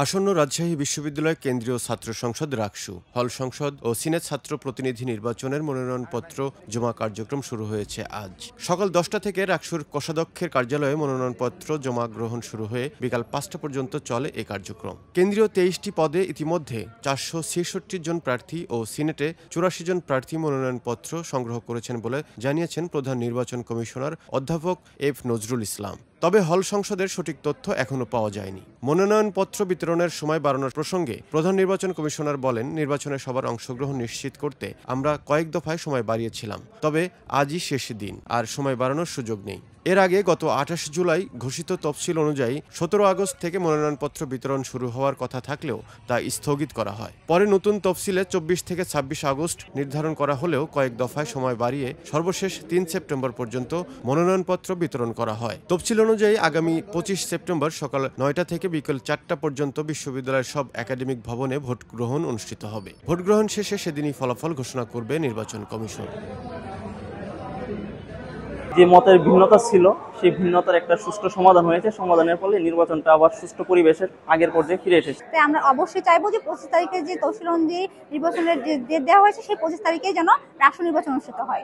আসন্ন রাজশাহী বিশ্ববিদ্যালয় কেন্দ্রীয় ছাত্র সংসদ রাকসু, হল সংসদ ও সিনেট ছাত্র প্রতিনিধি নির্বাচনের মনোনয়নপত্র জমা কার্যক্রম শুরু হয়েছে আজ। সকাল 10টা থেকে রাকসুর কোষাধ্যক্ষের কার্যালয়ে মনোনয়নপত্র জমা গ্রহণ শুরু হয়ে বিকাল 5টা পর্যন্ত চলে এই কার্যক্রম। কেন্দ্রীয় 23টি পদে ইতিমধ্যে 466 জন প্রার্থী ও সিনেটে 84 জন প্রার্থী মনোনয়নপত্র সংগ্রহ করেছেন বলে জানিয়েছেন প্রধান নির্বাচন কমিশনার অধ্যাপক এফ নজরুল ইসলাম। তবে হল সংসদের সঠিক তথ্য এখনো পাওয়া যায়নি। মনোনয়নপত্র বিতরণের সময় বাড়ানোর প্রসঙ্গে প্রধান নির্বাচন কমিশনার বলেন, নির্বাচনে সবার অংশগ্রহণ নিশ্চিত করতে আমরা কয়েক দফায় সময় বাড়িয়েছিলাম, তবে আজই শেষ দিন, আর সময় বাড়ানোর সুযোগ নেই। এর আগে গত 28 জুলাই ঘোষিত তফসিল অনুযায়ী 17 আগস্ট থেকে মনোনয়নপত্র বিতরণ শুরু হওয়ার কথা থাকলেও তা স্থগিত করা হয়। পরে নতুন তফসিলে 24 থেকে 26 আগস্ট নির্ধারণ করা হলেও কয়েক দফায় সময় বাড়িয়ে সর্বশেষ 3 সেপ্টেম্বর পর্যন্ত মনোনয়নপত্র বিতরণ করা হয়। তফসিল অনুযায়ী আগামী 25 সেপ্টেম্বর সকাল 9টা থেকে বিকেল 4টা পর্যন্ত বিশ্ববিদ্যালয়ের সব একাডেমিক ভবনে ভোট গ্রহণ অনুষ্ঠিত হবে। ভোট গ্রহণ শেষে সেদিনই ফলাফল ঘোষণা করবে নির্বাচন কমিশন। যে মতের ভিন্নতা ছিল সেই ভিন্নতার একটা সুষ্ঠু সমাধান হয়েছে। সমাধানের ফলে নির্বাচনটা আবার সুষ্ঠু পরিবেশের আগের পর্যায়ে ফিরে এসেছে। তাই আমরা অবশ্যই চাইবো যে 25 তারিখে যে তফসিল অনুযায়ী নির্বাচনের ডেট দেওয়া হয়েছে সেই 25 তারিখে যেন রাষ্ট্র নির্বাচন অনুষ্ঠিত হয়।